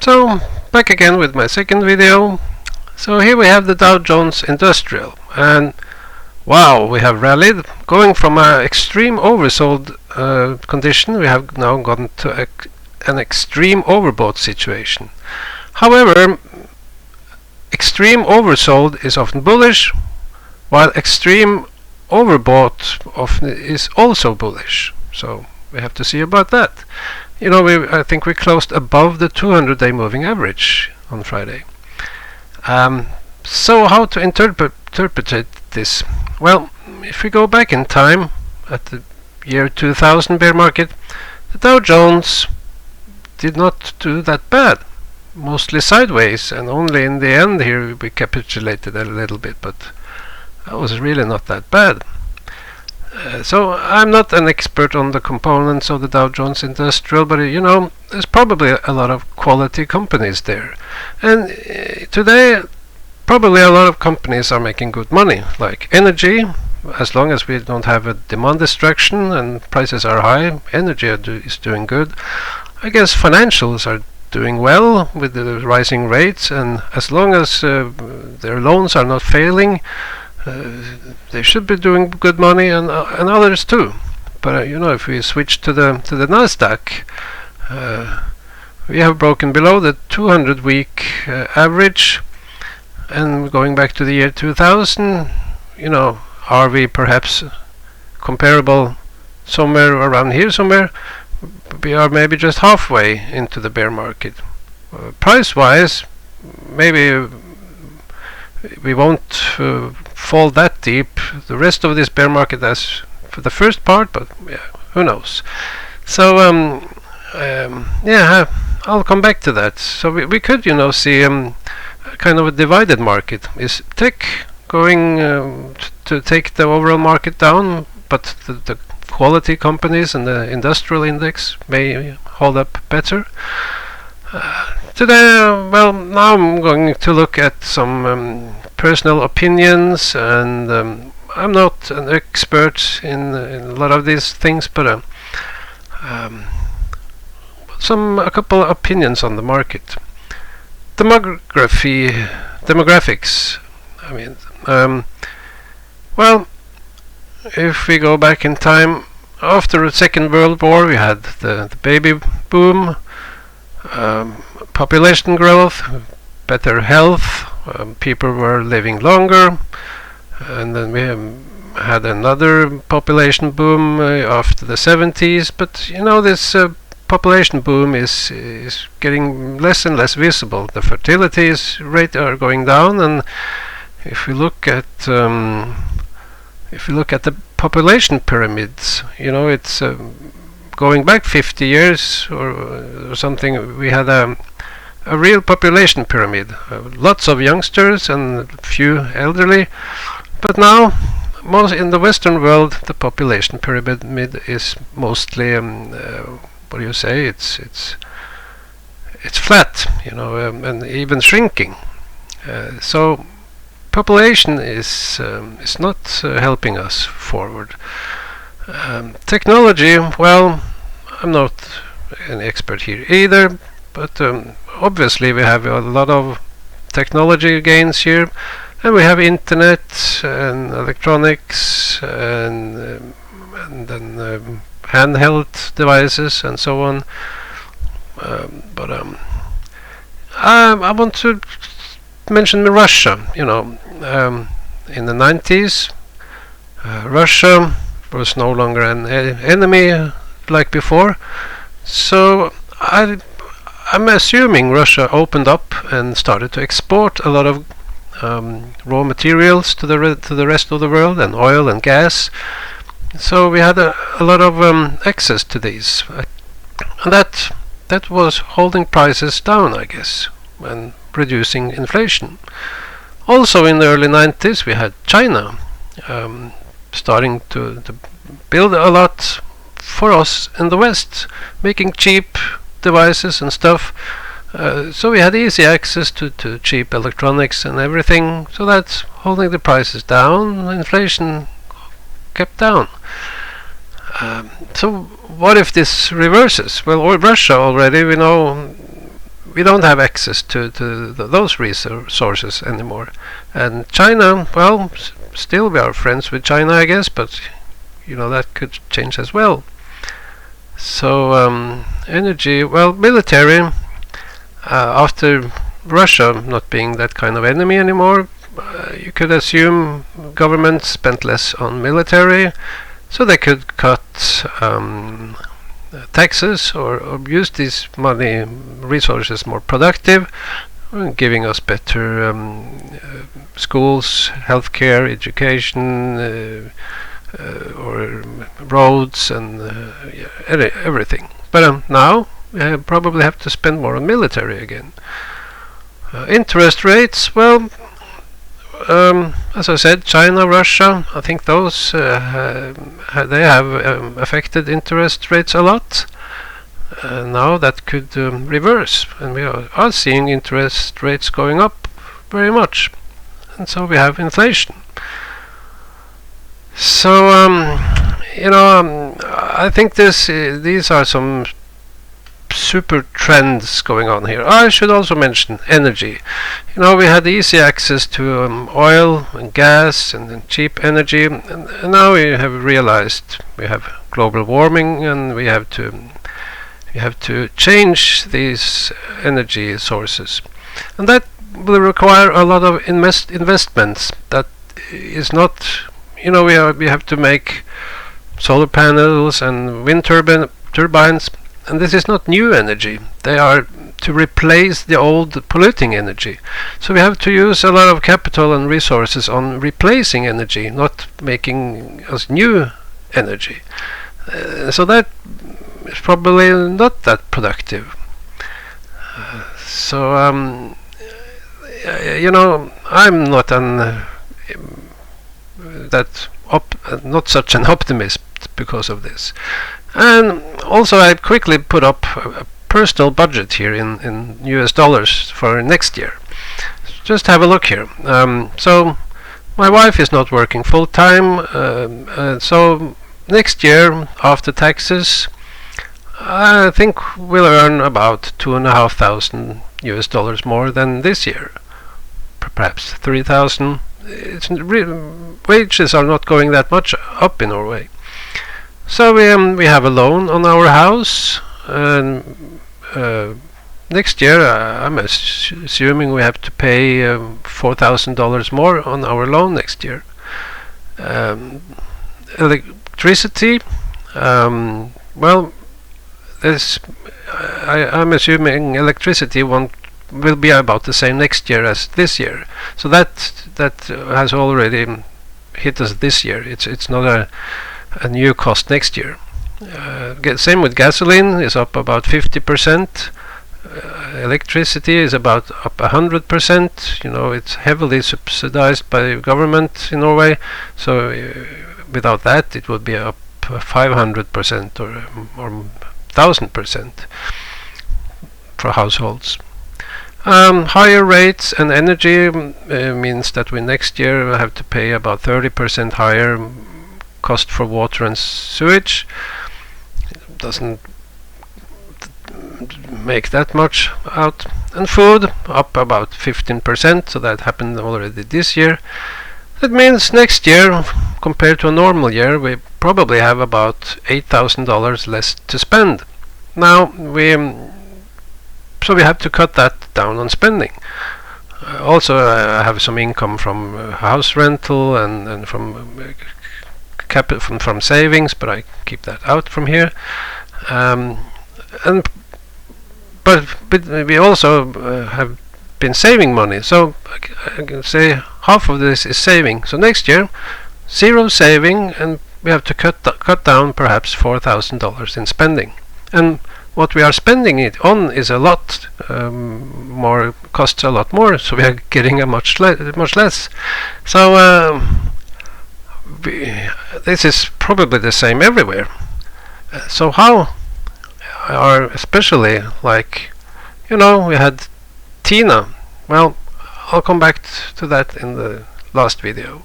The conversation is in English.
So, back again with my second video. So here we have the Dow Jones Industrial, and wow, we have rallied, going from an extreme oversold condition. We have now gotten to an extreme overbought situation. However, extreme oversold is often bullish, while extreme overbought often is also bullish. So we have to see about that. You know, I think we closed above the 200-day moving average on Friday. So how to interpret this? Well, if we go back in time at the year 2000 bear market, the Dow Jones did not do that bad, mostly sideways, and only in the end here we capitulated a little bit, but that was really not that bad. So I'm not an expert on the components of the Dow Jones Industrial, but you know, there's probably a lot of quality companies there, and today probably a lot of companies are making good money, like energy. As long as we don't have a demand destruction and prices are high, energy is doing good. I guess financials are doing well with the rising rates, and as long as their loans are not failing, they should be doing good money, and others too. But you know, if we switch to the Nasdaq, we have broken below the 200-week average, and going back to the year 2000, you know, are we perhaps comparable somewhere around here somewhere? We are maybe just halfway into the bear market. Price-wise, maybe we won't fall that deep. The rest of this bear market as for the first part, but yeah, who knows? So yeah, I'll come back to that. So we could, you know, see kind of a divided market. Is tech going to take the overall market down, but the quality companies and the industrial index may hold up better? Today, well, now I'm going to look at some personal opinions, and I'm not an expert in a lot of these things, but a couple of opinions on the market. Demographics. I mean, well, if we go back in time, after the Second World War, we had the baby boom. Population growth, better health, people were living longer, and then we had another population boom after the 70s. But you know, this population boom is getting less and less visible. The fertility rate are going down, and if we look at the population pyramids, you know, it's going back 50 years or something. We had a real population pyramid, lots of youngsters and few elderly. But now, most in the Western world, the population pyramid is mostly what do you say? It's flat, you know, and even shrinking. So population is not helping us forward. Technology, well, I'm not an expert here either, but obviously we have a lot of technology gains here, and we have internet and electronics and then handheld devices and so on. But I want to mention Russia. You know, in the 90s, Russia was no longer an enemy like before. So I'm assuming Russia opened up and started to export a lot of raw materials to the rest of the world, and oil and gas. So we had a lot of access to these, and that was holding prices down, I guess, and reducing inflation. Also in the early 90s, we had China starting to build a lot for us in the West, making cheap devices and stuff. So we had easy access to cheap electronics and everything, so that's holding the prices down. Inflation kept down. So what if this reverses? Well, Russia already, we know, we don't have access to those resources anymore. And China, well, still we are friends with China, I guess, but that could change as well. So energy, well, military, after Russia not being that kind of enemy anymore, you could assume government spent less on military, so they could cut taxes or use these money resources more productive, giving us better schools, healthcare, education, or roads and everything. But now we probably have to spend more on military again. Interest rates, well, as I said, China, Russia, I think those they have affected interest rates a lot. Now that could reverse, and we are seeing interest rates going up very much, and so we have inflation. So I think these are some super trends going on here. I should also mention energy. We had easy access to oil and gas and cheap energy, and now we have realized we have global warming, and we have to change these energy sources, and that will require a lot of investments. That is not, we have to make solar panels and wind turbines. And this is not new energy. They are to replace the old polluting energy. So we have to use a lot of capital and resources on replacing energy, not making us new energy. So that is probably not that productive. I'm not not such an optimist because of this. And also I quickly put up a personal budget here in US dollars for next year. Just have a look here. So my wife is not working full time, so next year after taxes I think we'll earn about $2,500 US dollars more than this year, perhaps 3,000. Wages are not going that much up in Norway. So we have a loan on our house, and next year I'm assuming we have to pay $4,000 more on our loan next year. Electricity, well, I'm assuming electricity will be about the same next year as this year. So that has already hit us this year. It's not a new cost next year. Same with gasoline, is up about 50%. Electricity is about up 100%. It's heavily subsidized by the government in Norway. So without that, it would be up 500% or 1,000% for households. Higher rates and energy means that we next year will have to pay about 30% higher cost for water and sewage. It doesn't make that much out. And food up about 15%, so that happened already this year. That means next year, compared to a normal year, we probably have about $8,000 less to spend. Now so we have to cut that down on spending. Also, I have some income from house rental and from from savings, but I keep that out from here. But we also have been saving money, so I can say half of this is saving. So next year, zero saving, and we have to cut down perhaps $4,000 in spending. And what we are spending it on is a lot more, costs a lot more, so we are getting a much less. So this is probably the same everywhere. So how are, especially like, we had Tina. Well, I'll come back to that in the last video.